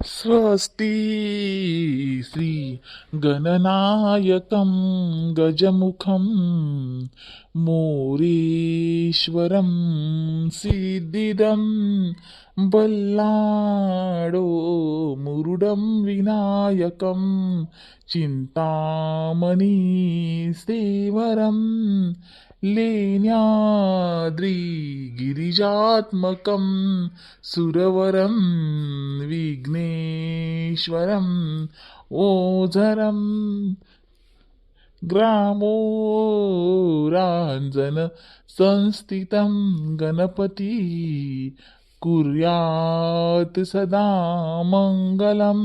स्वस्ति श्री गणनायकं गजमुखं मोरेश्वरं सिद्धिदं बल्लाडो मुरुडं विनायकं चिंतामणि सेवरं लेण्याद्रि गिरिजात्मकं सुरवरं विघ्नेश्वरं ओझरं ग्रामोराञ्जन संस्थितं गणपति कुर्यात् सदा मङ्गलं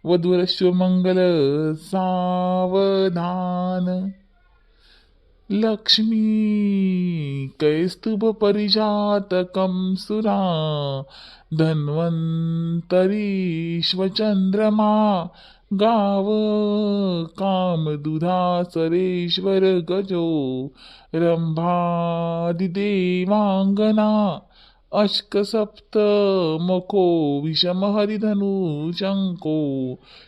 वधूवरस्य मंगल सावधान लक्ष्मी कैस्तुभ परिजातकं सुरा धन्वन्तरीश्वचन्द्रमा गाव कामदुधासरेश्वर गजो रंभादिदेवांगना अष्कसप्तमुखो विषमहरिधनुशङ्को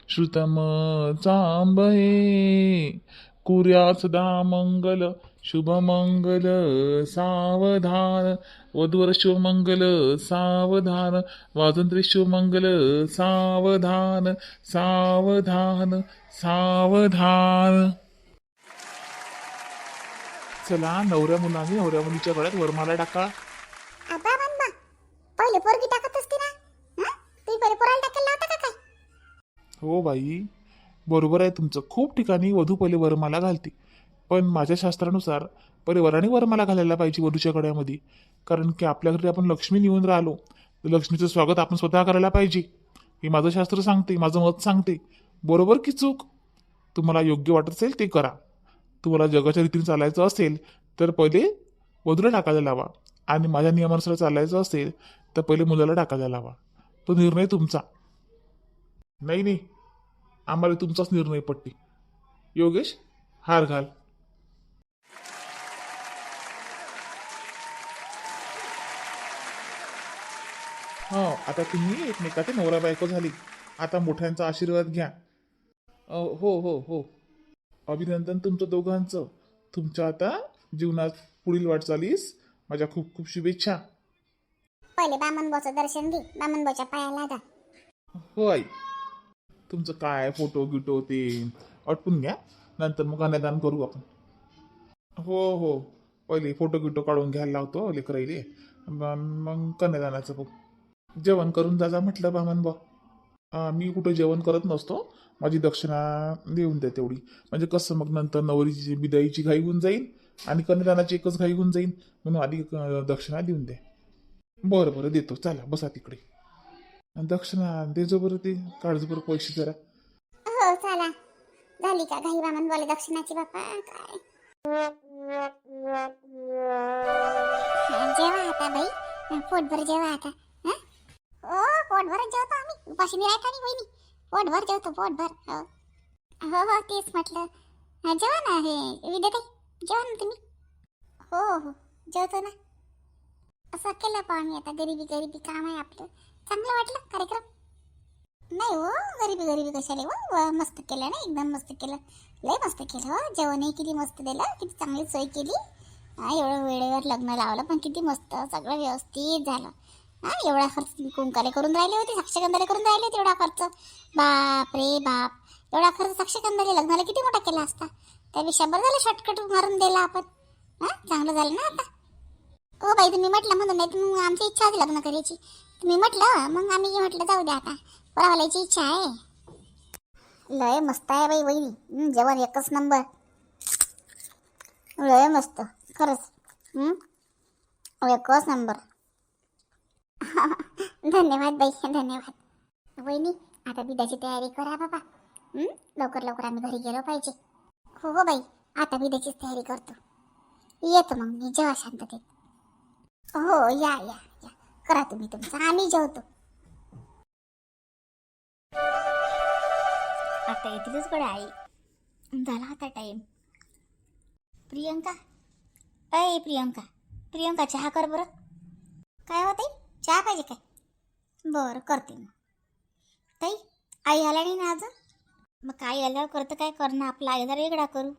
श्रुतमचाम्बहे कुर्यात् सदा मंगल शुभमंगल सावधान वधूवर शुभमंगल सावधान वाजंत्री शुभमंगल सावधान सावधान सावधान. चला, नवऱ्या मुलांनी नवऱ्या मुलीच्या गळ्यात वरमाला टाका. आबा बनबा पहिले पोरगी टाकत असते ना. तुम्ही पहिले पोराला टाकायला लावता का काय? हो बाई, बरोबर आहे तुमचं. खूप ठिकाणी वधू पहिले वरमाला घालते, पण माझ्या शास्त्रानुसार पहिले वराने वरमाला घालायला पाहिजे वधूच्या गळ्यामध्ये. कारण की आपल्या घरी आपण लक्ष्मी निघून राहिलो तर लक्ष्मीचं स्वागत आपण स्वतः करायला पाहिजे. हे माझं शास्त्र सांगते, माझं मत सांगते. बरोबर की चूक? तुम्हाला योग्य वाटत असेल ते करा. तुम्हाला जगाच्या रीतीने चालायचं असेल तर पहिले वधूला टाकायला लावा, आणि माझ्या नियमानुसार चालायचं असेल तर पहिले मुलाला टाकायला लावा. तो निर्णय तुमचा. नाही नाही, आम्हाला तुमचाच निर्णय पट्टी. योगेश, हार घाल. हो, आता तुम्ही एकमेकाचे नवरा बायको झाली. आता मोठ्यांचा आशीर्वाद घ्या. हो हो हो, अभिनंदन तुमचं दोघांचं. तुमच्या आता जीवनात पुढील वाटचालीस माझ्या खूप खूप शुभेच्छा. पहिले बामनबाचं दर्शन घे, बामनबाच्या पायाला लागा. हो आई, तुमचं काय फोटो गिटो ते आटपून घ्या, नंतर मग अन्नदान करू आपण. हो हो, पहिले फोटो गिटो काढून घ्यायला लावतो लेकराईले, मग कन्यादानाचं बघ. जेवण करून जा म्हटलं बामन बा. मी कुठं जेवण करत नसतो. माझी दक्षिणा देऊन द्या तेवढी, म्हणजे कसं मग नंतर नवरीची बिदाईची घाई होऊन जाईल आणि कन्यादानाची एकच घाई होऊन जाईल, म्हणून आधी दक्षिणा देऊन द्या. बरं बरं, देतो. चला बसा तिकडे. दक्षिणा देजो बरं, ते काढजो बरं पैसे जरा. हो चला, झाली का घाई बामनबाला दक्षिणाची बापा काय? जेवा आता बाई, पोटभर जेवा आता. हो, पोटभर जेवतो आम्ही, उपाशी नाही राहता नाही बहिणी. पोटभर जेवतो, पोटभर. हो हो हो, तेच म्हटलं. जेवा ना, हे विद्याताई जेवा ना तुम्ही. हो हो, जेवतो ना. असं केलं पहा आम्ही आता. गरीबी गरीबी काम आहे आपलं. चांगलं वाटलं कार्यक्रम? नाही हो, गरीबी गरीबी कशाले हो. मस्त केलं ना, एकदम मस्त केलं. लय मस्त केलं हो. जेवणही किती मस्त दिलं, किती चांगली सोय केली. एवढं वेळेवर लग्न लावलं, पण किती मस्त सगळं व्यवस्थित झालं. एवढा खर्च तुम्ही कुंकाले करून राहिले होते, साक्षगंधाले करून राहिले होते. एवढा खर्च, बाप रे बाप. एवढा खर्च साक्षगंधाले लग्नाला किती मोठा केला असता. त्यापेक्षा बरं झालं शॉर्टकट मारून दिला आपण. चांगलं झालं ना आता. हो बाई, तुम्ही म्हटलं म्हणून, नाही तर मग आमची इच्छा होती लग्न करायची. तुम्ही म्हटलं मग आम्ही म्हटलं जाऊ द्या आता, पोरावाल्याची इच्छा आहे. लय मस्त आहे बाई वहिनी, जेवण एकच नंबर. लय मस्त खरंच. एकच नंबर. धन्यवाद बाई, धन्यवाद. वहिनी, आता बिदाची तयारी करा बाबा. लवकर लवकर आम्ही घरी गेलो पाहिजे. हो हो बाई, आता बिदाचीच तयारी करतो. येतो मग मी जेव्हा शांततेत. हो, या या या, करा तुम्ही तुमचं, आम्ही जेवतो. आता येतीलच गड्या आई. झाला आता टाईम. प्रियंका, अय प्रियंका, प्रियंका चहा कर बरं. काय होते? चहा पाहिजे काय? बरं करते मग. ताई आई आल्या नाही ना अजून? मग आई आल्यावर करतं काय करणं, आपला आईदार वेगळा करू.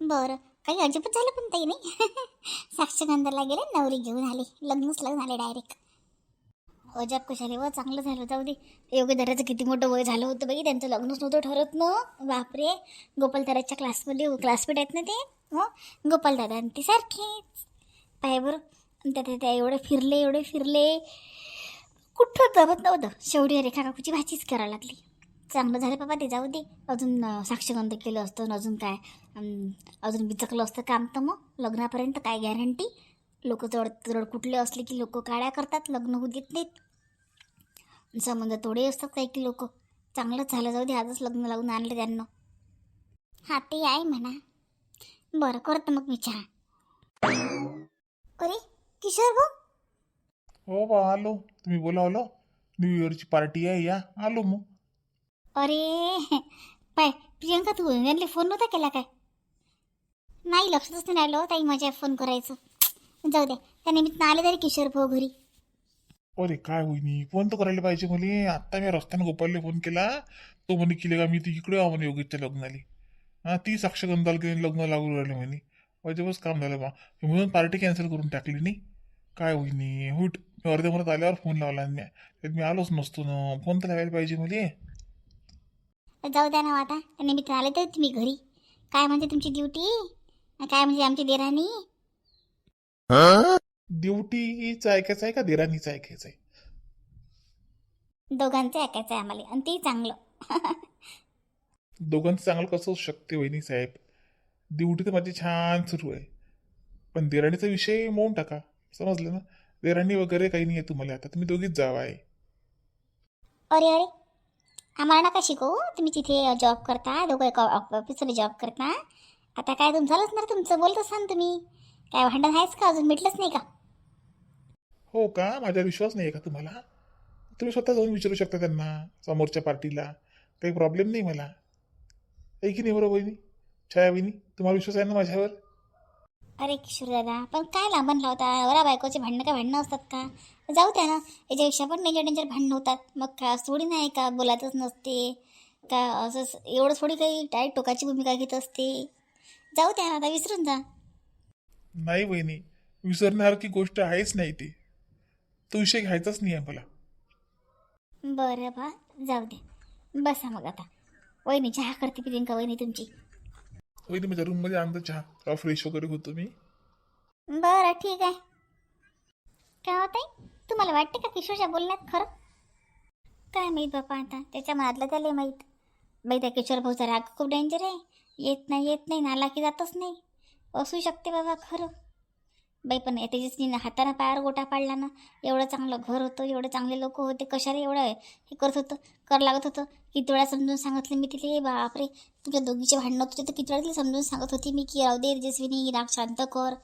बरं, काही अजिबात झालं पण ताई नाही. साक्षगंधाला गेले, नवरी घेऊन आले, लग्नच लग्न आले डायरेक्ट. अजाब कशाले व चांगलं झालं, जाऊ दे. योगेदाराचं किती मोठं वय झालं होतं बाई, त्यांचं लग्नच नव्हतं ठरत ना. बापरे, गोपालदाराच्या क्लासमध्ये क्लासमेट आहेत ना ते. हो, गोपालदादा आणि ते सारखेच पाय बरं. त्या एवढे फिरले कुठं जमत नव्हतं. शेवटी रेखा काकूची भाजीच करायला लागली. चांगलं झालं बाबा ते, जाऊ दे. अजून साक्षगंध केलं असतं ना, अजून काय अजून बिचकलं असतं काम. तर मग लग्नापर्यंत काय गॅरंटी. लोक जड कुठले असले की लोक काड्या करतात, लग्न होऊ देत नाहीत. संबंध तोडे असतात काही की लोक. चांगलंच झालं, जाऊ दे, आजच लग्न लावून आणलं त्यांना. हा ते आहे म्हणा. बरं, करतो मग मी चहा. अरे किशोर भाऊ. हो बा, आलो. तुम्ही बोलावलं, न्यू इयरची पार्टी आहे, या. आलो मग. अरे पाय प्रियंका, तू यांना फोन नव्हता केला काय? नाही, लक्षातच नाही राहिलं ताई माझ्या फोन करायचं. जाऊ द्या, त्या निमित्तानं आले तरी किशोर भाऊ घरी. अरे काय होईनी, फोन तर करायला पाहिजे मला. आत्ता मी रस्त्यानं गोपालला फोन केला, तो म्हणे केले का मी ती इकडे आहो म्हणे योगेशच्या लग्नाली. हां, ती साक्षगंधाला गेली, लग्न लागू राहिले म्हणे. अजिबात काम झालं बा, म्हणून पार्टी कॅन्सल करून टाकली. नाही काय होईनी, हुट. मी अर्ध्या म्हणत आल्यावर फोन लावला नाही, त्यात मी आलोच नसतो ना. फोन तर लावायला पाहिजे मला. जाऊ द्या ना आता, त्या निमित्तानं आले तर तुम्ही घरी. काय म्हणते तुमची ड्युटी, काय म्हणजे आमची देराणी? ड्युटीच ऐकायचं आहे का देराणीचं ऐकायचं आहे? दोघांचं ऐकायचं आहे आम्हाला, आणि ते चांगलं. दोघांचं चांगलं कसं होऊ शकते वहिनी साहेब? ड्युटी तर माझी छान सुरू आहे, पण देराणीचा विषय मोडून टाका. समजलं ना? देराणी वगैरे काही नाही आहे तुम्हाला. आता तुम्ही दोघीच जावा आहे. अरे अरे, आम्हाला नका शिकवू. तुम्ही तिथे जॉब करता, दोघं एका ऑफिसमध्ये जॉब करता. आता काय तुमचं झालंच ना, तुमचं बोलत असाल तुम्ही. काय भांडण आहेच का, अजून मिटलंच नाही का? हो का? माझ्यावर विश्वास नाही आहे का तुम्हाला? तुम्ही स्वतः जाऊन विचारू शकता त्यांना, समोरच्या पार्टीला. काही प्रॉब्लेम नाही मला. आहे की नाही बरोबर वहिनी? छाया वहिनी, तुम्हाला विश्वास आहे ना माझ्यावर? अरे किशोर दादा, पण काय लांबण लावता? वरा बायकोचे भांडणं काय भांडणं असतात का? जाऊ द्या ना, याच्यापेक्षा पण डेंजर भांडणं होतात. मग का थोडी नाही का बोलायचंच नसते का? असंच एवढं थोडी काही डायरेक्ट टोकाची भूमिका घेत असते. जाऊ द्या, आता विसरून जा. नाही वहिनी, विसरण्यासारखी गोष्ट आहेच नाही ती. तो विषय घ्यायचाच नाही आहे मला. बरं बा, जाऊ दे. बसा मग आता. वहिनी चहा करते प्रियंका वहिनी तुमची. वहिनी माझ्या रूममध्ये आणतो चहा, फ्रेश वगैरे होतो मी. बरं ठीक आहे. काय होतंय, तुम्हाला वाटते का किशोरच्या बोलण्यात खरं? काय माहीत बापा, आता त्याच्या मनातलं त्याला माहीत. बाई, त्या किशोर भाऊचा राग खूप डेंजर आहे. येत नाही नाला की जातच नाही. असू शकते बाबा खरं. बाई, पण तेजस्वीनं हातानं पायावर गोटा पाडला ना. एवढं चांगलं घर होतं, एवढे चांगले लोक होते, कशाला एवढं हे करत होतं, कर लागत होतं. किती वेळा समजून सांगितलं मी तिथे. बापरे, तुमच्या दोघीचे भांडणं होते तर किती वेळा तिला समजून सांगत होती मी की राहू दे तेजस्विनी, राग शांत कर,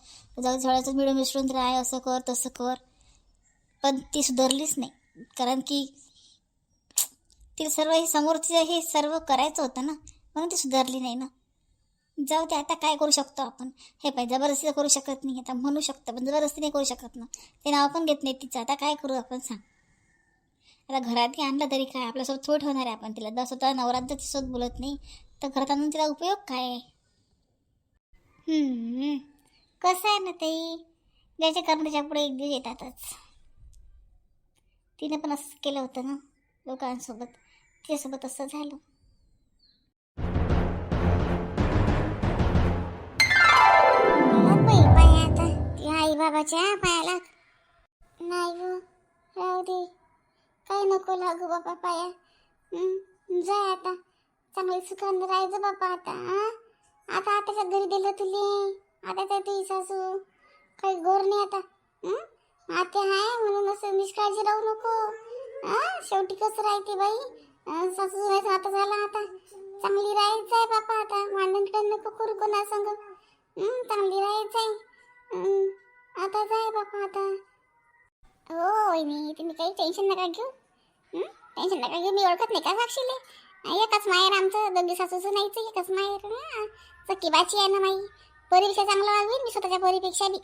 जाऊ सगळ्याचं मिळून मिसळून राह, असं कर तसं कर. पण ती सुधारलीच नाही, कारण की तिला सर्व हे समोरचं हे सर्व करायचं होतं ना, म्हणून ती सुधारली नाही ना. जाऊ दे, आता काय करू शकतो आपण? हे पाहिजे, जबरदस्ती तर करू शकत नाही. आता म्हणू शकतं पण जबरदस्ती नाही करू शकत ना. ते नाव पण घेत नाही तिचं. आता काय करू आपण सांग? आता घरात आणलं तरी काय, आपल्यासोबत थोडं ठेवणार आहे आपण तिला? स्वतः नवरात जर तिच्यासोबत बोलत नाही तर घरात आणून तिला उपयोग काय? कसं आहे ना ताई, ज्याच्या कर्माच्या पुढे एक दिवस येतातच. तिने पण असं केलं होतं ना लोकांसोबत, तिच्यासोबत असं झालं. पाय आता आई बाबाच्या पायाला नाही हो, राहू दे, काही नको लागू बाबा पाया. जाय आता, चांगली सुखानं राहायचं बाबा आता. आता आताच्या घरी दिलं तुले, आता त्या तुझी सासू काही गोर नाही आता. आता आहे म्हणून असं निष्काळजी राहू नको. शेवटी कसं राहते बाई, सासू आता झाला. आता चांगली राहायचं आहे बापा. आता भांडण नको करू कोणा संग. चांगली राहायचं आहे. आता जाय बापा आता. हो वहिनी, तुम्ही काही टेन्शन नका घेऊ. टेन्शन नका घेऊ. मी ओळखत नाही का साक्षीले? एकच माहेर आमचं, दोघी सासूचं नाहीचं, एकच माहेर. सख्खी बाची आहे ना माई. पोरीपेक्षा चांगलं वागवीन मी स्वतःच्या पोरीपेक्षा बी.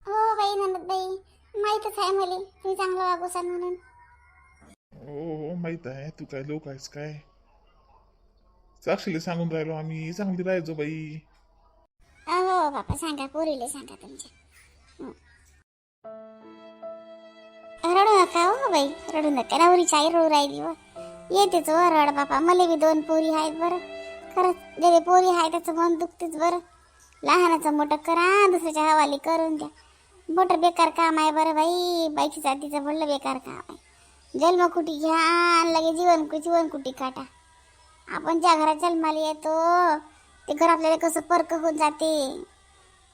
हो बाई, नंदत बाई, माहीतच आहे मला तुम्ही चांगलं वागूसाल म्हणून. हो माहित आहे तू काय लोक आहेस काय. साक्षीला सांगून राहिलो आम्ही चांगली राहायचो बाई. हो बापा सांगा पोरीले सांगा तुमच्या. रडू नका हो बाई, रडू नका. नवरीची आई रडू राहिली व येतेच व रड बापा. मला बी 2 पोरी आहेत बरं. खरंच ज्याला पोरी आहे त्याचं मन दुखतेच बरं. लहानाचं मोठं करा, दुसऱ्याच्या हवाली करून द्या. मोठं बेकार काम आहे बरं बाई. बाईची जातीचं भलं बेकार काम आहे. जन्मकुटी घ्या आणि लगे जीवनकुटी काटा. आपण ज्या घरात जन्माला येतो ते घर आपल्याला कसं परक होऊन जाते.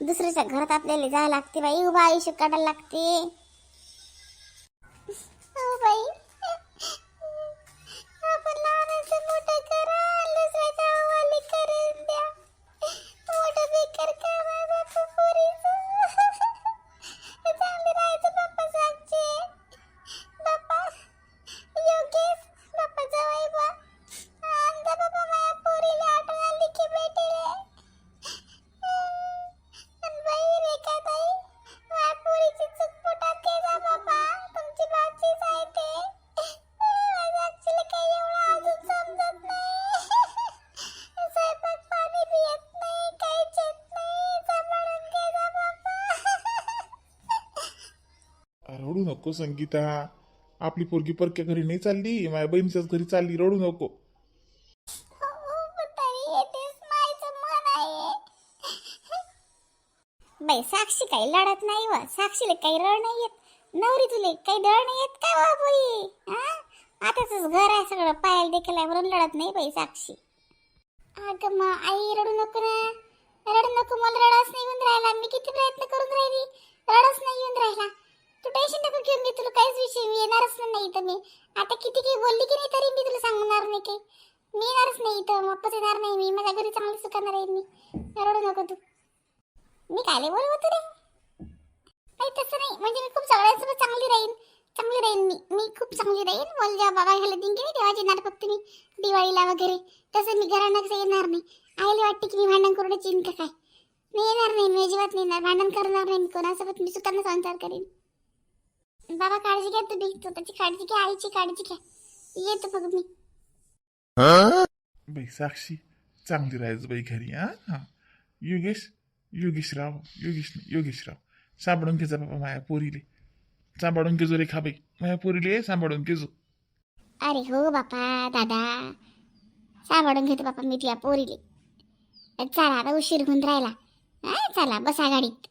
दुसऱ्याच्या घरात आपल्याला जायला लागते बाई. उभं आयुष्य काढायला लागते. हो बाई, आपण लहानाचं मोठं करा, दुसऱ्याच्या हवाली करून द्या. मोठं बेकार काम आहे बापा पोरीचं. चांगलं राहायचं बाप्पा सांगचे. बाप्पा योगेश, बाप्पा जवाई बा आमचा बाप्पा माझ्या पोरीला आठवण आली की भेटेले. पण बाई रेखाताई, माझ्या पोरीची चूक पोटात घ्या बाप्पा. तुमची बाचीच आहे ते. माझ्या आजीला काही एवढं अजून समजत नाही. स्वयंपाक पाणी बी येत नाही, काहीच येत नाही. सांभाळून घे जा बाप्पा. रडू नको संगीता. आपली पोरगी परक्या घरी नाही चालली, माझ्या बहिणीच्याच घरी चालली. रडू नको. बाई साक्षी काही लढत नाही व साक्षीला काही रड नाही येत. नवरी तुले काही दळ नाही येत काय बापुरी. आताच घर आहे सगळं पायाला देखील आहे म्हणून लढत नाही बाई साक्षी. अगं मग आई रडू नको ना, रडू नको. मला रडाच नाही येऊन राहिला. मी किती प्रयत्न करून राहिली, रडच नाही येऊन राहिला. तू टेन्शन नको घेऊन. मी तुला काहीच विषय मी येणारच नाही इथं. मी आता किती काही बोलली की नाही तरी मी तुला सांगणार नाही काही. मी येणारच नाही इथं. वापस येणार नाही मी. माझ्या घरी चांगली सुखाणार आहे मी. रडू नको तू. मी कायले बोलवत रे. नाही तसं नाही, म्हणजे मी खूप सगळ्यांसोबत चांगली राहीन मी खूप चांगली राहीन. मला जेव्हा बाबा घ्यायला देईन की नाही तेव्हा येणार फक्त मी दिवाळीला वगैरे. तसं मी घरांना येणार नाही. आईला वाटते की मी भांडण करून येईन का काय. मी येणार नाही, मी अजिबात नाही येणार. भांडण करणार नाही मी कोणासोबत. मी सुखाने संसार करीन. बाबा काळजी घ्या तुम्ही. स्वतःची काळजी घ्या, आईची काळजी घ्या. येतो बघ मी. बाई साक्षी चांगली राहायचं बाई घरी. हा योगेशराव सांभाळून घ्यायचा बाबा माझ्या पोरीले. सांभाळून घेजो रेखा बाई, माझ्या पोरीले सांभाळून घेजो. अरे हो बापा दादा, सांभाळून घेतो बापा मी तुझ्या पोरीले. चला आता उशीर होऊन राहिला. चला बसा गाडीत.